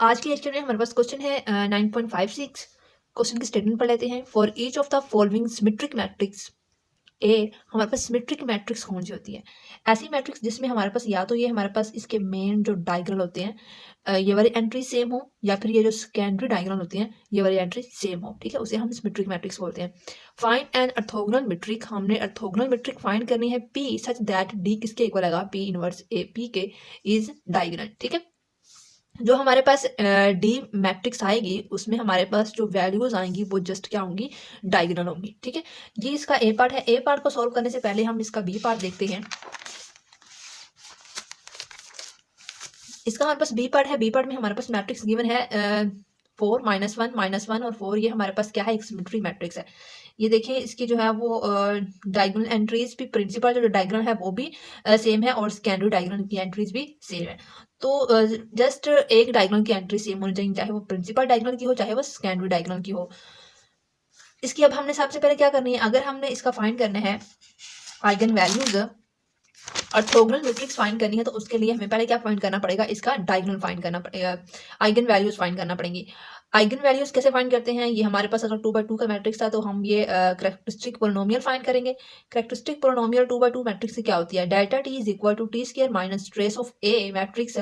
आज के लेक्चर में हमारे पास क्वेश्चन है 9.56। क्वेश्चन की स्टेटमेंट पढ़ लेते हैं। For each of the following symmetric matrix A, हमारे पास सिमेट्रिक मैट्रिक्स कौन सी होती है? ऐसी मैट्रिक्स जिसमें हमारे पास या तो ये हमारे पास इसके मेन जो डायगोनल होते हैं ये वाली एंट्री सेम हो, या फिर ये जो सेकेंडरी डायगोनल होती हैं ये वाली एंट्री सेम हो। ठीक है, उसे हम सिमेट्रिक मैट्रिक्स बोलते हैं। फाइंड एन ऑर्थोगोनल मैट्रिक, हमने ऑर्थोगोनल मैट्रिक फाइंड करनी है पी सच दैट डी किसके इक्वल आएगा? पी इनवर्स ए पी के इज डायगोनल। ठीक है, जो हमारे पास डी मैट्रिक्स आएगी उसमें हमारे पास जो वैल्यूज आएंगी वो जस्ट क्या होंगी? डायगोनल होंगी। ठीक है, ये इसका ए पार्ट है। ए पार्ट को सॉल्व करने से पहले हम इसका बी पार्ट देखते हैं। इसका हमारे पास बी पार्ट है। बी पार्ट में हमारे पास मैट्रिक्स गिवन है 4 -1 और 4। ये हमारे पास क्या है? एक सिमेट्री मैट्रिक्स है। ये देखिए, इसकी जो है वो डायगोनल एंट्रीज भी, प्रिंसिपल जो डायगोनल है वो भी सेम है और सेकेंडरी डायगोनल की एंट्रीज भी सेम है। तो जस्ट एक डायगोनल की एंट्री सेम होनी चाहिए, चाहे वो प्रिंसिपल डायगोनल की हो चाहे वो सेकेंडरी डायगोनल की हो। इसकी अब हमने सबसे पहले क्या करनी है? अगर हमने इसका फाइंड करना है eigen values, orthogonal matrix find करनी है, तो उसके लिए हमें पहले क्या फाइंड करना पड़ेगा? इसका डायगोनल फाइंड करना पड़ेगा, आइगन वैल्यूज फाइंड करना पड़ेंगी। आइगन वैल्यूज कैसे फाइंड करते हैं? ये हमारे पास अगर 2x2 का मैट्रिक्स था तो हम ये कैरेक्टरिस्टिक पोलिनोमियल फाइंड करेंगे। कैरेक्टरिस्टिक पोलिनोमियल 2x2 मैट्रिक्स से क्या होती है? Delta t is equal to t square minus trace of A matrix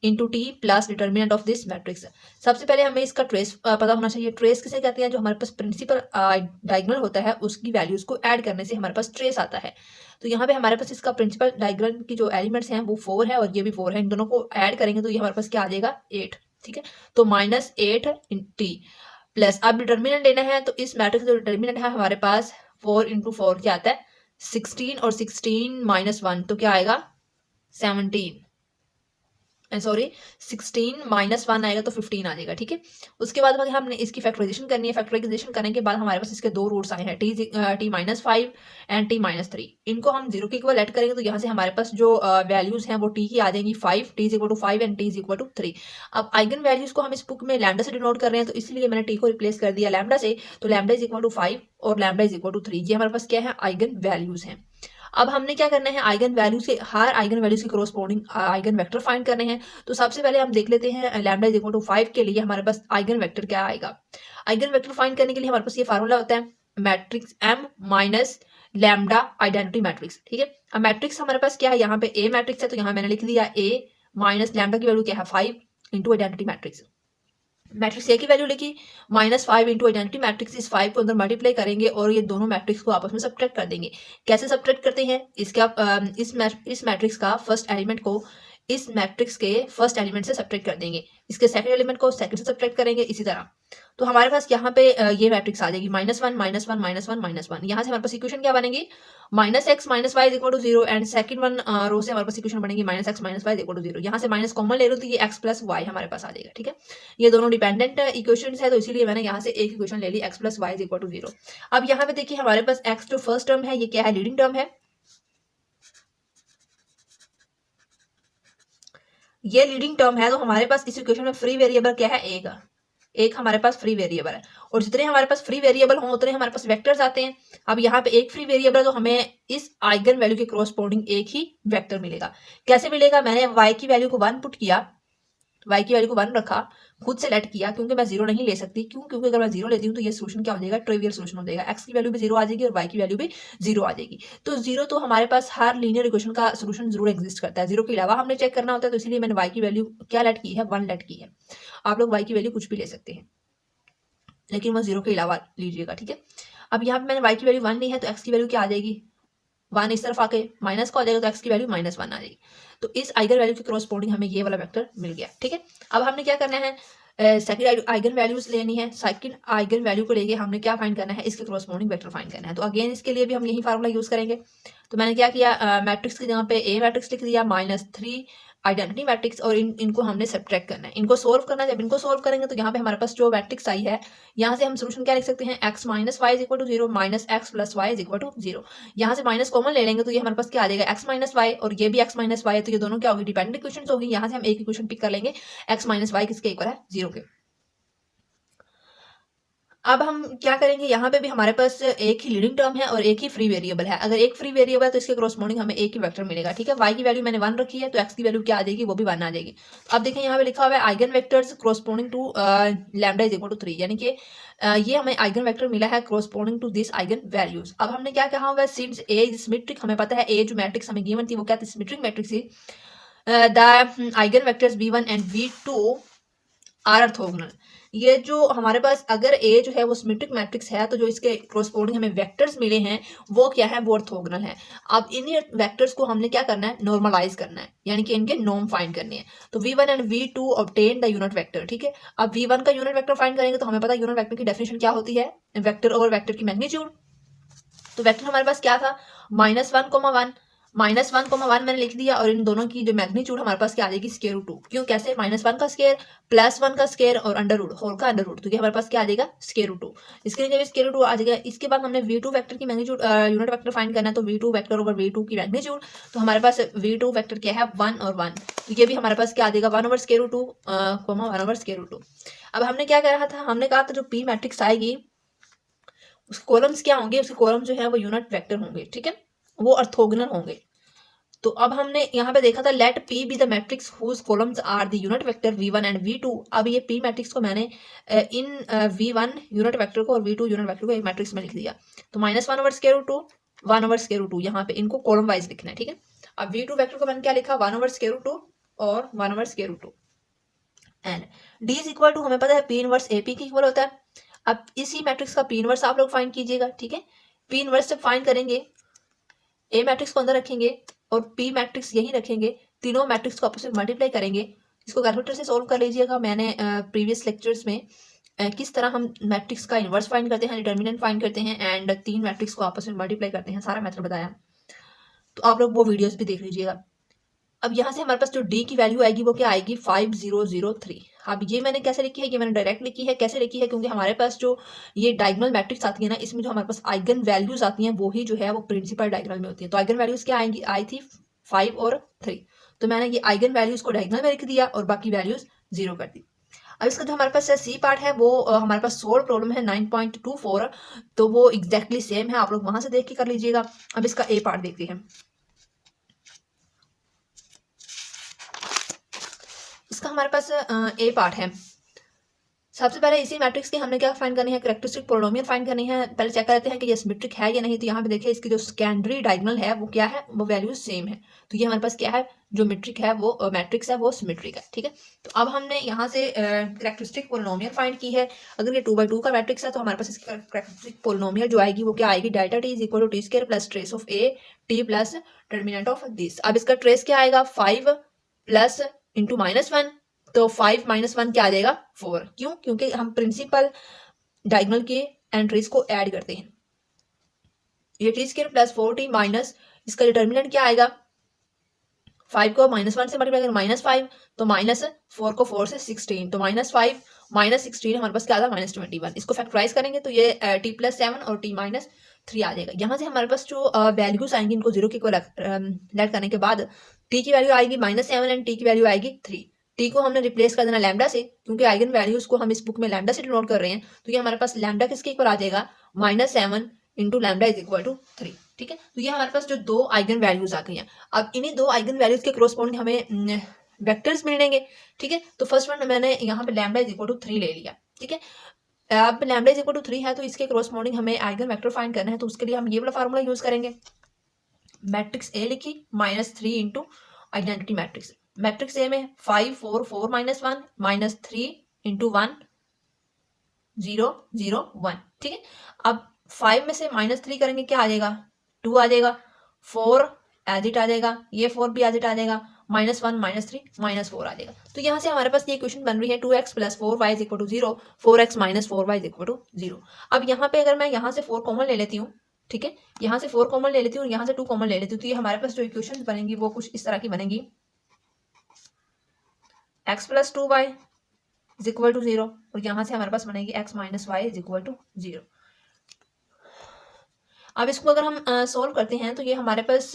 into t plus determinant of this matrix. सबसे पहले हमें इसका ट्रेस पता होना चाहिए। ट्रेस किसे कहते हैं? जो हमारे पास प्रिंसिपल डायगोनल होता है उसकी वैल्यूज को ऐड करने से हमारे पास ट्रेस आता है। तो यहाँ पे हमारे पास इसका प्रिंसिपल डायग्राम की जो एलिमेंट्स हैं वो 4 है और ये भी 4 है। इन दोनों को ऐड करेंगे तो ये हमारे पास क्या आ जाएगा? 8। ठीक है, तो -8 टी प्लस, अब डिटर्मिनेंट लेना है तो इस मैट्रिक्स का जो डिटर्मिनेंट है हमारे पास 4 × 4 क्या आता है? 16 और 16 -1 तो क्या आएगा? 17। सॉरी, 16 -1 आएगा तो 15 आ जाएगा। ठीक है, उसके बाद हमने इसकी फैक्टराइजेशन करनी है। फैक्टराइजेशन करने के बाद हमारे पास इसके दो रूट्स आए हैं, t-5 एंड t-3। इनको हम 0 के इक्वल ऐड करेंगे तो यहाँ से हमारे पास जो वैल्यूज हैं वो t की आ जाएंगी 5, t = 5 एंड t = 3। अब आइगन वैल्यूज को हम इस बुक में लैम्डा से डिनोट कर रहे हैं, तो इसलिए मैंने t को रिप्लेस कर दिया लैम्डा से। तो लैम्डा = 5 और लैम्डा = 3। ये हमारे पास क्या है? आइगन वैल्यूज हैं। अब हमने क्या करना है? आइगन वैल्यूज के, हर आइगन वैल्यूज के कोरोस्पोंडिंग आइगन वेक्टर फाइंड करने हैं। तो सबसे पहले हम देख लेते हैं लैम्डा = 5 के लिए हमारे पास आइगन वेक्टर क्या आएगा। आइगन वेक्टर फाइंड करने के लिए हमारे पास ये फार्मूला होता है matrix M minus lambda identity matrix. ठीक है, अब मैट्रिक्स हमारे पास क्या है? यहाँ पे A मैट्रिक्स है तो यहाँ मैंने लिख दिया A माइनस लैम्डा की वैल्यू क्या है? 5 into identity matrix. Matrix A की वैल्यू लिखी -5 इंटू आइडेंटिटी मैट्रिक्स। इस 5 को अंदर मल्टीप्लाई करेंगे और ये दोनों मैट्रिक्स को आपस में सब्ट्रैक्ट कर देंगे। कैसे सब्ट्रैक्ट करते हैं? इस मैट्रिक्स का फर्स्ट एलिमेंट को इस मैट्रिक्स के फर्स्ट एलिमेंट से सब्ट्रैक्ट कर देंगे, इसके सेकंड एलिमेंट को सेकंड से सब्ट्रैक्ट करेंगे, इसी तरह। तो हमारे पास यहाँ पे ये मैट्रिक्स आ जाएगी -1 -1 -1 -1। यहाँ से हमारे पास इक्वेशन क्या बनेगी? -x - y = 0 and second one row से हमारे पास इक्वेशन बनेगी -x - y = 0। यहाँ से माइनस कॉमन ले लो तो ये x + y हमारे पास आ जाएगा। ठीक है, ये दोनों डिपेंडेंट इक्वेशंस है तो इसीलिए मैंने यहाँ से एक इक्वेशन ले ली x + y = 0। अब यहाँ पे देखिए हमारे पास x जो फर्स्ट टर्म है ये क्या है? लीडिंग टर्म है। ये लीडिंग टर्म है तो हमारे पास इस इक्वेशन में फ्री वेरिएबल क्या है? एक हमारे पास फ्री वेरिएबल है और जितने हमारे पास फ्री वेरिएबल हों उतने हमारे पास वेक्टर्स आते हैं। अब यहाँ पे एक फ्री वेरिएबल है तो हमें इस आइगन वैल्यू के कोरोस्पोंडिंग एक ही वेक्टर मिलेगा। कैसे मिलेगा? मैंने y की वैल्यू को 1 पुट किया, y की वैल्यू को 1 रखा, खुद से लेट किया क्योंकि मैं 0 नहीं ले सकती। क्यों? क्योंकि अगर मैं 0 लेती हूँ तो ये सोल्यूशन क्या हो जाएगा? ट्रिवियल सोल्यूशन हो जाएगा। x की वैल्यू भी 0 आ जाएगी और y की वैल्यू भी 0 आ जाएगी। तो 0 तो हमारे पास हर लीनियर इक्वेशन का सोल्यूशन जरूर एग्जिस्ट करता है। 0 के अलावा हमने चेक करना होता है तो इसलिए मैंने y की वैल्यू क्या लेट की है? 1 लेट की है। आप लोग y की वैल्यू कुछ भी ले सकते हैं लेकिन वह 0 के अलावा लीजिएगा। ठीक है, अब यहाँ पे मैंने y की वैल्यू 1 ली है तो x की वैल्यू क्या आ जाएगी? 1 इस तरफ आके माइनस का हो जाएगा तो x की वैल्यू -1 आ जाएगी। तो इस आइगन वैल्यू के कोरोस्पोंडिंग हमें ये वाला वेक्टर मिल गया। ठीक है, अब हमने क्या करना है? सेकंड आइगन वैल्यूज लेनी है। सेकंड आइगन वैल्यू को लेके हमने क्या फाइंड करना है? इसके कोरोस्पोंडिंग वेक्टर फाइंड करना है। तो अगेन इसके लिए भी हम यही फार्मूला यूज करेंगे। तो मैंने क्या किया? मैट्रिक्स की जगह पे A मैट्रिक्स लिख दिया -3 आइडेंटिटी मैट्रिक्स और इनको हमने सब्ट्रैक्ट करना है, इनको सोल्व करना है। जब इनको सोल्व करेंगे तो यहाँ पे हमारे पास जो मैट्रिक्स आई है यहाँ से हम सोल्यूशन क्या लिख सकते हैं? x - y = 0 -x + y = 0। यहाँ से माइनस कॉमन ले लेंगे तो ये हमारे पास क्या आ जाएगा? x - y और ये भी x - y है तो ये दोनों क्या होगी? डिपेंडेंट इक्वेशंस होगी। यहाँ से हम एक इक्वेशन पिक कर लेंगे x - y किसके इक्वल है? 0 के। अब हम क्या करेंगे, यहाँ पे भी हमारे पास एक ही लीडिंग टर्म है और एक ही फ्री वेरिएबल है। अगर एक फ्री वेरिएबल है तो इसके क्रॉसपोंडिंग हमें एक ही वेक्टर मिलेगा, ठीक है। y की वैल्यू मैंने 1 रखी है तो x की वैल्यू क्या आ जाएगी, वो भी 1 आ जाएगी। अब देखें यहाँ पे लिखा हुआ है eigenvectors corresponding to lambda is equal to 3, यानी कि ये हमें आइगन वेक्टर मिला है corresponding to this eigenvalues. अब हमने क्या कहा हुआ है, सिंस ए इज सिमेट्रिक, हमें पता है ए जो मैट्रिक्स हमें गिवन थी वो क्या थी, सिमेट्रिक मैट्रिक्स थी। The eigenvectors v1 and v2 are orthogonal. ये जो हमारे पास अगर ए जो है वो सिमेट्रिक मैट्रिक्स है तो जो इसके क्रॉसपोंडिंग हमें वेक्टर्स मिले हैं वो क्या है, वो ऑर्थोगोनल है। अब इन वेक्टर्स को हमने क्या करना है, नॉर्मलाइज करना है, यानी कि इनके नॉर्म फाइंड करने हैं। तो v1 and v2 obtain the unit vector, ठीक है। अब v1 का यूनिट वेक्टर फाइंड करेंगे तो हमें पता है यूनिट वेक्टर की डेफिनेशन क्या होती है, वेक्टर ओवर वेक्टर की मैग्नीट्यूड। तो वेक्टर हमारे पास क्या था, -1, -1, मैंने लिख दिया और इन दोनों की जो मैग्नीट्यूड हमारे पास क्या आ जाएगी, स्क्वायर रूट 2। क्यों, कैसे, -1 का स्क्वायर +1 का स्क्वायर और अंडर रूट होल का अंडर रूट, तो ये हमारे पास क्या आ जाएगा, स्क्वायर रूट 2। इसके लिए जब स्क्वायर रूट 2 आ जाएगा, इसके बाद हमने v2 वेक्टर की मैग्नीट्यूड यूनिट वेक्टर फाइंड करना है। तो v2 वेक्टर ओवर v2 की मैग्नीट्यूड, तो हमारे पास v2 वेक्टर क्या है, 1 और 1, तो ये भी हमारे पास क्या आ जाएगा, 1 over square root 2, 1 over square root 2। अब हमने क्या कहा था, हमने कहा था जो p मैट्रिक्स आएगी उसके कॉलम्स क्या होंगे, उसके कॉलम जो है वो यूनिट वेक्टर होंगे, ठीक है, वो ऑर्थोगोनल होंगे। तो अब हमने यहाँ पे देखा था let P be the matrix whose columns are the unit vector v1 and v2। अब ये P मैट्रिक्स को मैंने इन v1 यूनिट वेक्टर को और v2 यूनिट वेक्टर को एक मैट्रिक्स में लिख दिया। तो -1 over square root 2, 1 over square root 2, यहाँ पे इनको कॉलम वाइज लिखना है, ठीक है। अब v2 वेक्टर को मैंने क्या लिखा, 1 ओवर स्क्वायर रूट 2 और 1 over square root 2 and d is equal to, हमें पता है P इनवर्स AP की इक्वल होता है। अब इसी मैट्रिक्स का P इनवर्स आप लोग फाइंड कीजिएगा, ठीक है। P इनवर्स जब फाइंड करेंगे, ए मैट्रिक्स को अंदर रखेंगे और पी मैट्रिक्स यही रखेंगे, तीनों मैट्रिक्स को आपस में मल्टीप्लाई करेंगे। इसको कैलकुलेटर से सोल्व कर लीजिएगा। मैंने प्रीवियस लेक्चर्स में किस तरह हम मैट्रिक्स का इन्वर्स फाइंड करते हैं, डिटर्मिनेंट फाइंड करते हैं एंड तीन मैट्रिक्स को आपस में मल्टीप्लाई करते हैं, सारा मेथड बताया, तो आप लोग वो वीडियोस भी देख लीजिएगा। अब यहाँ से हमारे पास जो डी की वैल्यू आएगी वो क्या आएगी, 5003। अब ये मैंने कैसे लिखी है, ये मैंने डायरेक्ट लिखी है। कैसे लिखी है, क्योंकि हमारे पास जो ये डायगोनल मैट्रिक्स आती है ना, इसमें जो हमारे पास आइगन वैल्यूज आती हैं वो ही जो है वो प्रिंसिपल डायगोनल में होती है। तो आइगन वैल्यूज क्या आएंगी, आई थी 5 और 3, तो मैंने ये आइगन वैल्यूज को डायगोनल में लिख दिया और बाकी वैल्यूज 0 कर दी। अब इसका जो हमारे पास सी पार्ट है वो हमारे पास सोल्व प्रॉब्लम है 9.24, तो वो एग्जैक्टली सेम है, आप लोग वहां से देख के कर लीजिएगा। अब इसका ए पार्ट देखते हैं। इसका हमारे पास ए पार्ट है। सबसे पहले इसी मैट्रिक्स की हमने क्या फाइंड करनी है, कैरेक्टरिस्टिक पोलिनोमियल फाइंड करनी है। पहले चेक करते हैं कि ये सिमेट्रिक है या नहीं। तो यहाँ पे देखिए इसकी जो सेकेंडरी डायगोनल है वो क्या है, वो वैल्यूज सेम है। तो ये हमारे पास क्या है, जो मेट्रिक है वो मैट्रिक्स है वो सिमेट्रिक है, ठीक है। तो अब हमने यहाँ से कैरेक्टरिस्टिक पोलिनोमियल फाइंड की है। अगर ये 2/2 का मैट्रिक्स है तो हमारे पास इसकी कैरेक्टरिस्टिक पोलिनोमियल जो आएगी वो क्या आएगी, delta t is equal to t square plus trace of A t plus determinant of this. अब इसका ट्रेस क्या आएगा, 5 प्लस इंटू -1, तो 5 - 1 क्या आ जाएगा, 4। क्यों, क्योंकि हम प्रिंसिपल डायगोनल के एंट्रीज को ऐड करते हैं। ये T square plus 4t minus इसका डिटर्मिनेंट क्या आएगा, 5 को -1 से मल्टीप्लाई करें -5, तो -4 को 4 से 16, तो -5 -16 हमारे पास क्या आ जाएगा, -21। इसको फैक्टराइज करेंगे तो ये t + 7 और t - 3 आ जाएगा। यहाँ से हमारे पास जो वैल्यूज आएंगी इनको 0 के इक्वल लेट करने के बाद t की वैल्यू आएगी -7 एंड t की वैल्यू आएगी 3। टी को हमने रिप्लेस कर देना लैम्डा से, क्योंकि आइगन वैल्यूज को हम इस बुक में लैम्डा से डिनोट कर रहे हैं। तो ये हमारे पास लैम्डा किसके इक्वल आ जाएगा, -7 into lambda is equal to 3, ठीक है। तो ये हमारे पास जो दो आइगन वैल्यूज आ गई हैं। अब इन्हीं दो आइगन वैल्यूज के क्रॉसपोंडिंग हमें वेक्टर्स मिलेंगे, ठीक है। तो फर्स्ट वन मैंने यहाँ पे लैम्डा इज इक्वल टू 3 ले लिया, ठीक है। अब लैम्डा इज इक्वल टू 3 है तो इसके क्रॉसपोंडिंग हमें आइगन वेक्टर फाइंड करना है। तो उसके लिए हम ये वाला फार्मूला यूज करेंगे, मैट्रिक्स ए लिखी -3 into identity matrix. Matrix A में 5 4 4 -1 -3 इंटू 1 0 0 1, ठीक है। अब 5 में से -3 करेंगे क्या आ जाएगा, 2 आ जाएगा। 4 एज इट आ जाएगा, ये 4 भी एज इट आ जाएगा। -1 -3 -4 आ जाएगा। तो यहाँ से हमारे पास ये इक्वेशन बन रही है 2x + 4y = 0, 4x - 4y = 0। अब यहाँ पे अगर मैं यहाँ से 4 कॉमन ले लेती हूँ, ठीक है, यहाँ से 4 कॉमन ले लेती हूँ, यहाँ से 2 कॉमन ले लेती हूँ, तो ये हमारे पास जो इक्वेशन बनेंगी वो कुछ इस तरह की बनेंगी, x + 2y = 0 और यहाँ से हमारे पास बनेगी x - y = 0। अब इसको अगर हम सोल्व करते हैं तो ये हमारे पास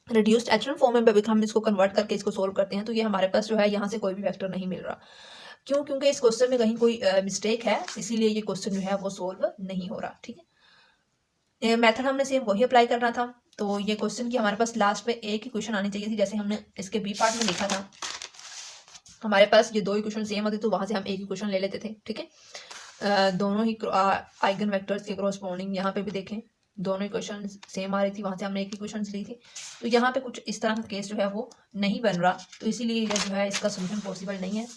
रिड्यूस्ड एचेलॉन फॉर्म में हम इसको कन्वर्ट करके इसको सोल्व करते हैं तो ये हमारे पास जो है यहाँ से कोई भी वेक्टर नहीं मिल रहा। क्यों? क्योंकि इस क्वेश्चन में कहीं कोई मिस्टेक है, इसीलिए ये क्वेश्चन जो है वो सोल्व नहीं हो रहा। ठीक है, मेथड हमने सेम वही अप्लाई करना था। तो ये क्वेश्चन की हमारे पास लास्ट में एक ही क्वेश्चन आनी चाहिए थी, जैसे हमने इसके बी पार्ट में लिखा था। हमारे पास ये दो ही क्वेश्चन सेम होते तो वहां से हम एक ही क्वेश्चन ले लेते थे। ठीक है, दोनों ही आइगन वेक्टर्स के कॉरस्पॉन्डिंग यहाँ पे भी देखें, दोनों ही क्वेश्चन सेम आ रही थी, वहां से हमने एक ही क्वेश्चन ली थी। तो यहाँ पे कुछ इस तरह का केस जो है वो नहीं बन रहा, तो इसीलिए ये जो है इसका सोल्यूशन पॉसिबल नहीं है।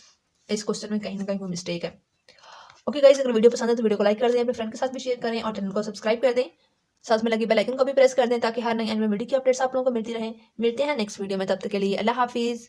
इस क्वेश्चन में कहीं ना कहीं कोई मिस्टेक है। ओके गाइस, अगर वीडियो पसंद है तो वीडियो को लाइक कर दें, अपने फ्रेंड के साथ भी शेयर करें और चैनल को सब्सक्राइब कर दें। साथ में लगी बेल आइकन को भी प्रेस कर दें ताकि हर नई वीडियो की अपडेट्स आप लोगों को मिलती रहे। मिलते हैं नेक्स्ट वीडियो में, तब तक के लिए अल्लाह हाफिज़।